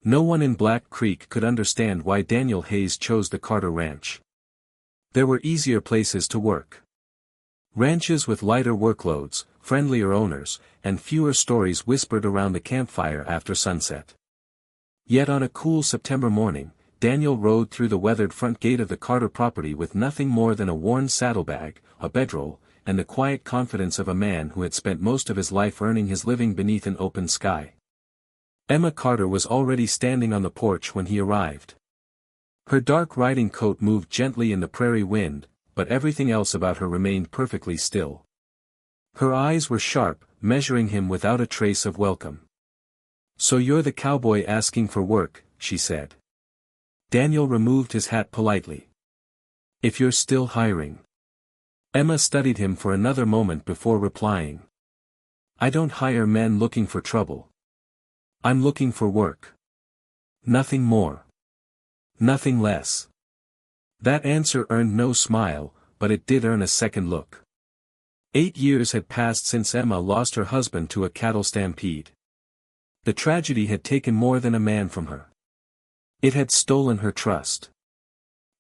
No one in Black Creek could understand why Daniel Hayes chose the Carter Ranch. There were easier places to work. Ranches with lighter workloads, friendlier owners, and fewer stories whispered around the campfire after sunset. Yet on a cool September morning, Daniel rode through the weathered front gate of the Carter property with nothing more than a worn saddlebag, a bedroll, and the quiet confidence of a man who had spent most of his life earning his living beneath an open sky. Emma Carter was already standing on the porch when he arrived. Her dark riding coat moved gently in the prairie wind, but everything else about her remained perfectly still. Her eyes were sharp, measuring him without a trace of welcome. "So you're the cowboy asking for work," she said. Daniel removed his hat politely. "If you're still hiring." Emma studied him for another moment before replying. "I don't hire men looking for trouble. I'm looking for work. Nothing more. Nothing less." That answer earned no smile, but it did earn a second look. 8 years had passed since Emma lost her husband to a cattle stampede. The tragedy had taken more than a man from her. It had stolen her trust.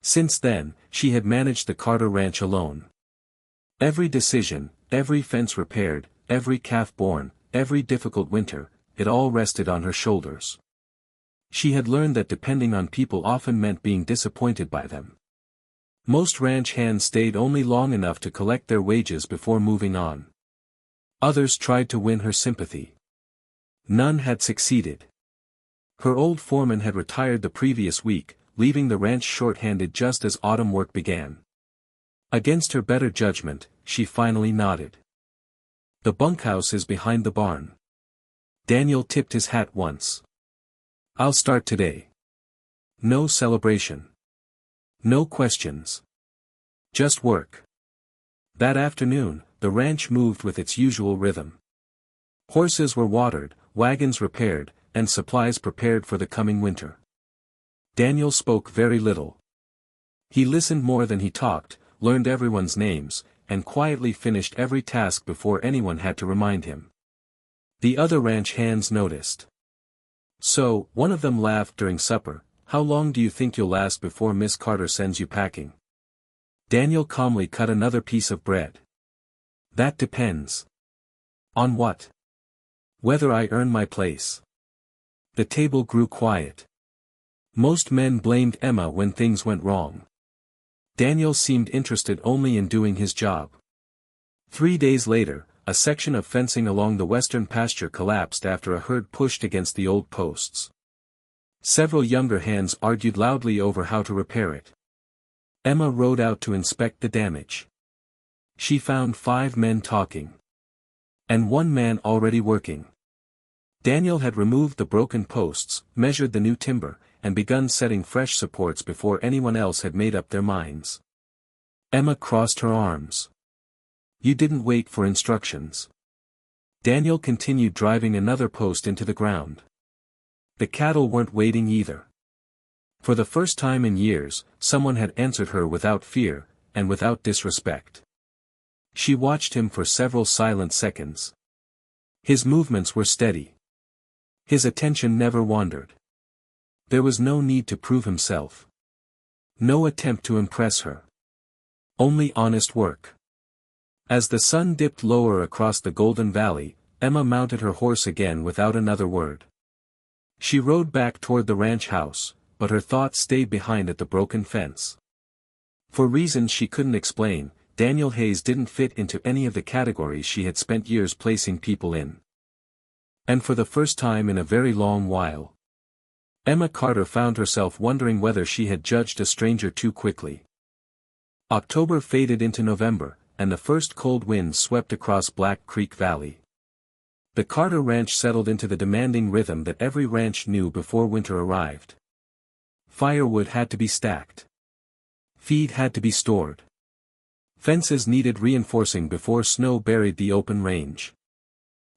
Since then, she had managed the Carter Ranch alone. Every decision, every fence repaired, every calf born, every difficult winter, it all rested on her shoulders. She had learned that depending on people often meant being disappointed by them. Most ranch hands stayed only long enough to collect their wages before moving on. Others tried to win her sympathy. None had succeeded. Her old foreman had retired the previous week, leaving the ranch short-handed just as autumn work began. Against her better judgment, she finally nodded. "The bunkhouse is behind the barn." Daniel tipped his hat once. "I'll start today." No celebration. No questions. Just work. That afternoon, the ranch moved with its usual rhythm. Horses were watered, wagons repaired, and supplies prepared for the coming winter. Daniel spoke very little. He listened more than he talked, learned everyone's names, and quietly finished every task before anyone had to remind him. The other ranch hands noticed. "So," one of them laughed during supper, "how long do you think you'll last before Miss Carter sends you packing?" Daniel calmly cut another piece of bread. "That depends." "On what?" "Whether I earn my place." The table grew quiet. Most men blamed Emma when things went wrong. Daniel seemed interested only in doing his job. 3 days later, a section of fencing along the western pasture collapsed after a herd pushed against the old posts. Several younger hands argued loudly over how to repair it. Emma rode out to inspect the damage. She found 5 men talking. And 1 man already working. Daniel had removed the broken posts, measured the new timber, and begun setting fresh supports before anyone else had made up their minds. Emma crossed her arms. "You didn't wait for instructions." Daniel continued driving another post into the ground. The cattle weren't waiting either. For the first time in years, someone had answered her without fear, and without disrespect. She watched him for several silent seconds. His movements were steady. His attention never wandered. There was no need to prove himself. No attempt to impress her. Only honest work. As the sun dipped lower across the Golden Valley, Emma mounted her horse again without another word. She rode back toward the ranch house, but her thoughts stayed behind at the broken fence. For reasons she couldn't explain, Daniel Hayes didn't fit into any of the categories she had spent years placing people in. And for the first time in a very long while, Emma Carter found herself wondering whether she had judged a stranger too quickly. October faded into November, and the first cold winds swept across Black Creek Valley. The Carter Ranch settled into the demanding rhythm that every ranch knew before winter arrived. Firewood had to be stacked. Feed had to be stored. Fences needed reinforcing before snow buried the open range.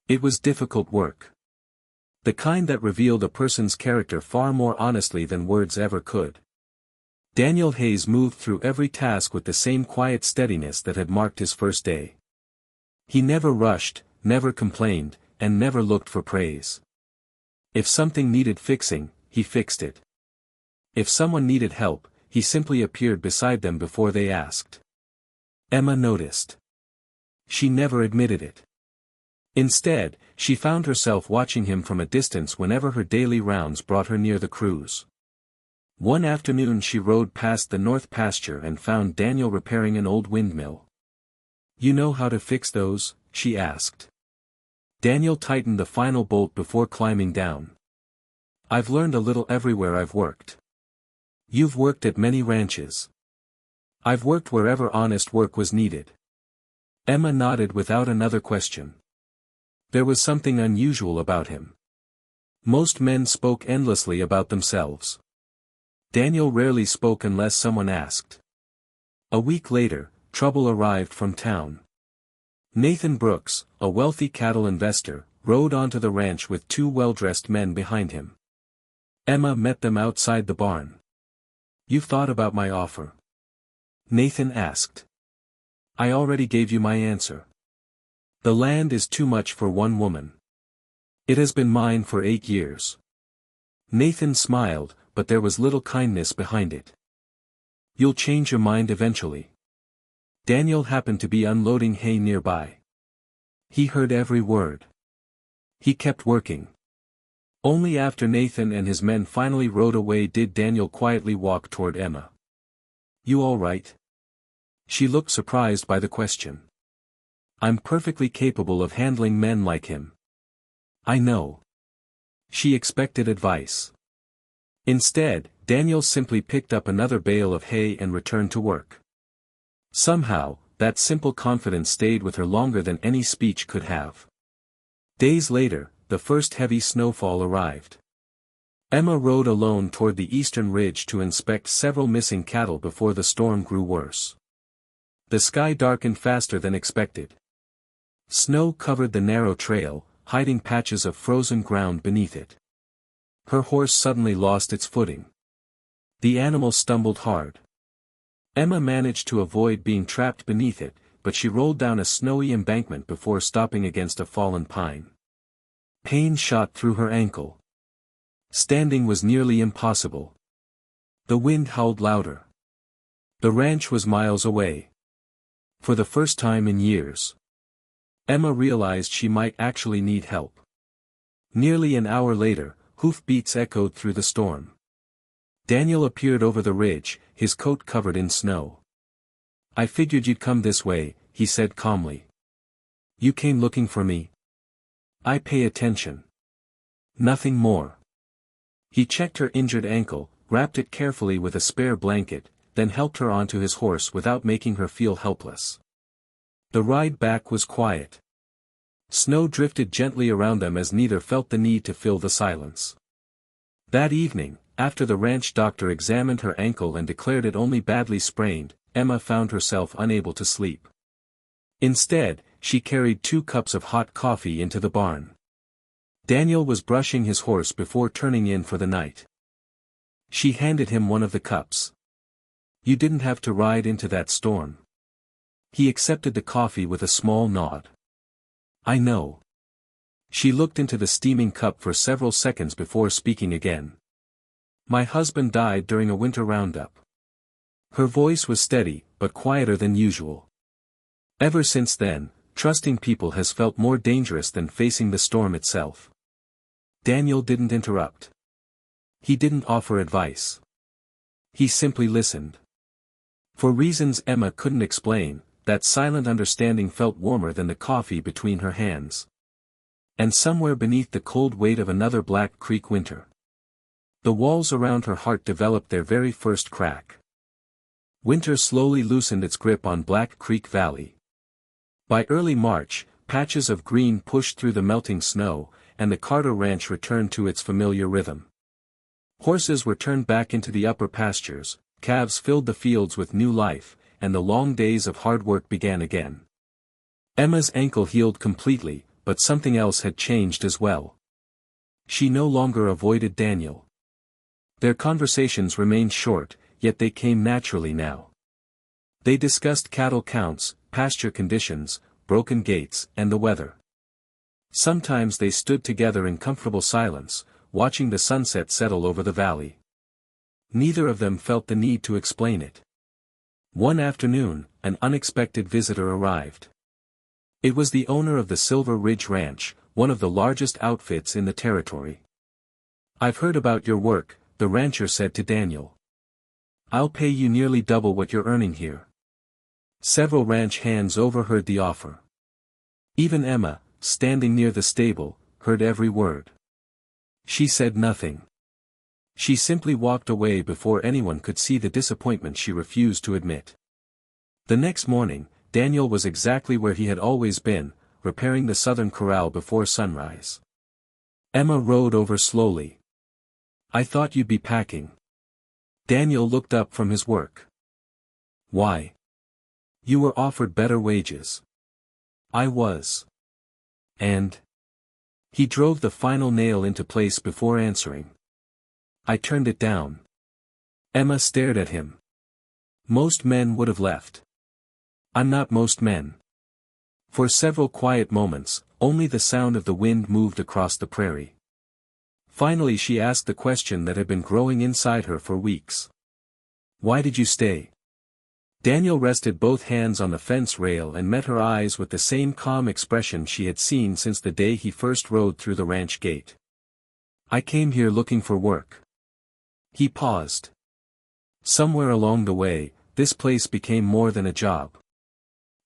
It was difficult work. The kind that revealed a person's character far more honestly than words ever could. Daniel Hayes moved through every task with the same quiet steadiness that had marked his first day. He never rushed, never complained, and never looked for praise. If something needed fixing, he fixed it. If someone needed help, he simply appeared beside them before they asked. Emma noticed. She never admitted it. Instead, she found herself watching him from a distance whenever her daily rounds brought her near the cruise. One afternoon she rode past the north pasture and found Daniel repairing an old windmill. "You know how to fix those?" she asked. Daniel tightened the final bolt before climbing down. "I've learned a little everywhere I've worked." "You've worked at many ranches." "I've worked wherever honest work was needed." Emma nodded without another question. There was something unusual about him. Most men spoke endlessly about themselves. Daniel rarely spoke unless someone asked. A week later, trouble arrived from town. Nathan Brooks, a wealthy cattle investor, rode onto the ranch with two well-dressed men behind him. Emma met them outside the barn. "You've thought about my offer?" Nathan asked. "I already gave you my answer. The land is too much for one woman. It has been mine for 8 years." Nathan smiled, but there was little kindness behind it. "You'll change your mind eventually." Daniel happened to be unloading hay nearby. He heard every word. He kept working. Only after Nathan and his men finally rode away did Daniel quietly walk toward Emma. "You all right?" She looked surprised by the question. "I'm perfectly capable of handling men like him." "I know." She expected advice. Instead, Daniel simply picked up another bale of hay and returned to work. Somehow, that simple confidence stayed with her longer than any speech could have. Days later, the first heavy snowfall arrived. Emma rode alone toward the eastern ridge to inspect several missing cattle before the storm grew worse. The sky darkened faster than expected. Snow covered the narrow trail, hiding patches of frozen ground beneath it. Her horse suddenly lost its footing. The animal stumbled hard. Emma managed to avoid being trapped beneath it, but she rolled down a snowy embankment before stopping against a fallen pine. Pain shot through her ankle. Standing was nearly impossible. The wind howled louder. The ranch was miles away. For the first time in years, Emma realized she might actually need help. Nearly an hour later, hoofbeats echoed through the storm. Daniel appeared over the ridge, his coat covered in snow. "I figured you'd come this way," he said calmly. "You came looking for me?" "I pay attention. Nothing more." He checked her injured ankle, wrapped it carefully with a spare blanket, then helped her onto his horse without making her feel helpless. The ride back was quiet. Snow drifted gently around them as neither felt the need to fill the silence. That evening, after the ranch doctor examined her ankle and declared it only badly sprained, Emma found herself unable to sleep. Instead, she carried 2 cups of hot coffee into the barn. Daniel was brushing his horse before turning in for the night. She handed him one of the cups. "You didn't have to ride into that storm." He accepted the coffee with a small nod. "I know." She looked into the steaming cup for several seconds before speaking again. "My husband died during a winter roundup." Her voice was steady, but quieter than usual. Ever since then, trusting people has felt more dangerous than facing the storm itself. Daniel didn't interrupt. He didn't offer advice. He simply listened. For reasons Emma couldn't explain, that silent understanding felt warmer than the coffee between her hands. And somewhere beneath the cold weight of another Black Creek winter, the walls around her heart developed their very first crack. Winter slowly loosened its grip on Black Creek Valley. By early March, patches of green pushed through the melting snow, and the Carter Ranch returned to its familiar rhythm. Horses were turned back into the upper pastures, calves filled the fields with new life, and the long days of hard work began again. Emma's ankle healed completely, but something else had changed as well. She no longer avoided Daniel. Their conversations remained short, yet they came naturally now. They discussed cattle counts, pasture conditions, broken gates, and the weather. Sometimes they stood together in comfortable silence, watching the sunset settle over the valley. Neither of them felt the need to explain it. One afternoon, an unexpected visitor arrived. It was the owner of the Silver Ridge Ranch, one of the largest outfits in the territory. "I've heard about your work," the rancher said to Daniel. "I'll pay you nearly double what you're earning here." Several ranch hands overheard the offer. Even Emma, standing near the stable, heard every word. She said nothing. She simply walked away before anyone could see the disappointment she refused to admit. The next morning, Daniel was exactly where he had always been, repairing the southern corral before sunrise. Emma rode over slowly. "I thought you'd be packing." Daniel looked up from his work. "Why? You were offered better wages." "I was. And?" He drove the final nail into place before answering. "I turned it down." Emma stared at him. "Most men would have left." "I'm not most men." For several quiet moments, only the sound of the wind moved across the prairie. Finally she asked the question that had been growing inside her for weeks. "Why did you stay?" Daniel rested both hands on the fence rail and met her eyes with the same calm expression she had seen since the day he first rode through the ranch gate. "I came here looking for work." He paused. Somewhere along the way, this place became more than a job.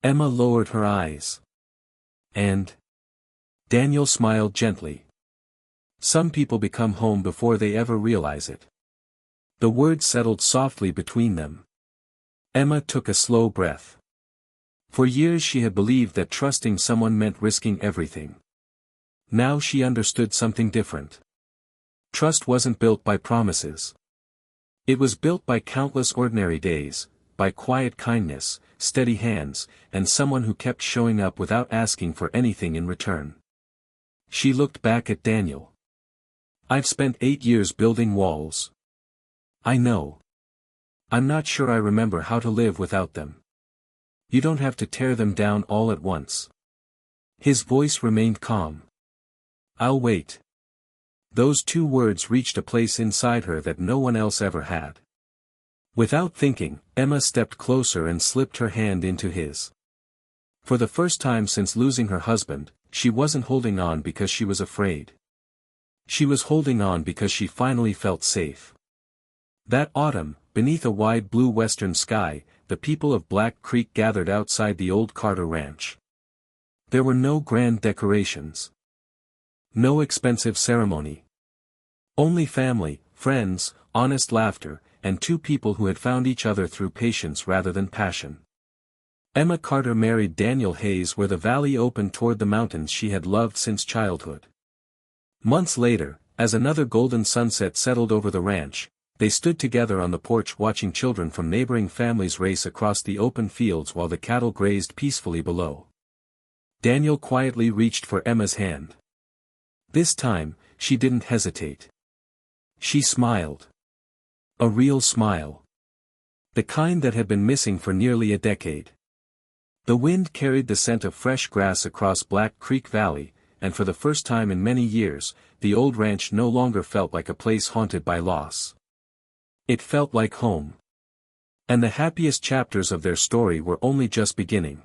Emma lowered her eyes. "And?" Daniel smiled gently. "Some people become home before they ever realize it." The words settled softly between them. Emma took a slow breath. For years she had believed that trusting someone meant risking everything. Now she understood something different. Trust wasn't built by promises. It was built by countless ordinary days, by quiet kindness, steady hands, and someone who kept showing up without asking for anything in return. She looked back at Daniel. "I've spent 8 years building walls. I know. I'm not sure I remember how to live without them. You don't have to tear them down all at once." His voice remained calm. "I'll wait." Those 2 words reached a place inside her that no one else ever had. Without thinking, Emma stepped closer and slipped her hand into his. For the first time since losing her husband, she wasn't holding on because she was afraid. She was holding on because she finally felt safe. That autumn, beneath a wide blue western sky, the people of Black Creek gathered outside the old Carter Ranch. There were no grand decorations. No expensive ceremony. Only family, friends, honest laughter, and 2 people who had found each other through patience rather than passion. Emma Carter married Daniel Hayes where the valley opened toward the mountains she had loved since childhood. Months later, as another golden sunset settled over the ranch, they stood together on the porch watching children from neighboring families race across the open fields while the cattle grazed peacefully below. Daniel quietly reached for Emma's hand. This time, she didn't hesitate. She smiled. A real smile. The kind that had been missing for nearly a decade. The wind carried the scent of fresh grass across Black Creek Valley, and for the first time in many years, the old ranch no longer felt like a place haunted by loss. It felt like home. And the happiest chapters of their story were only just beginning.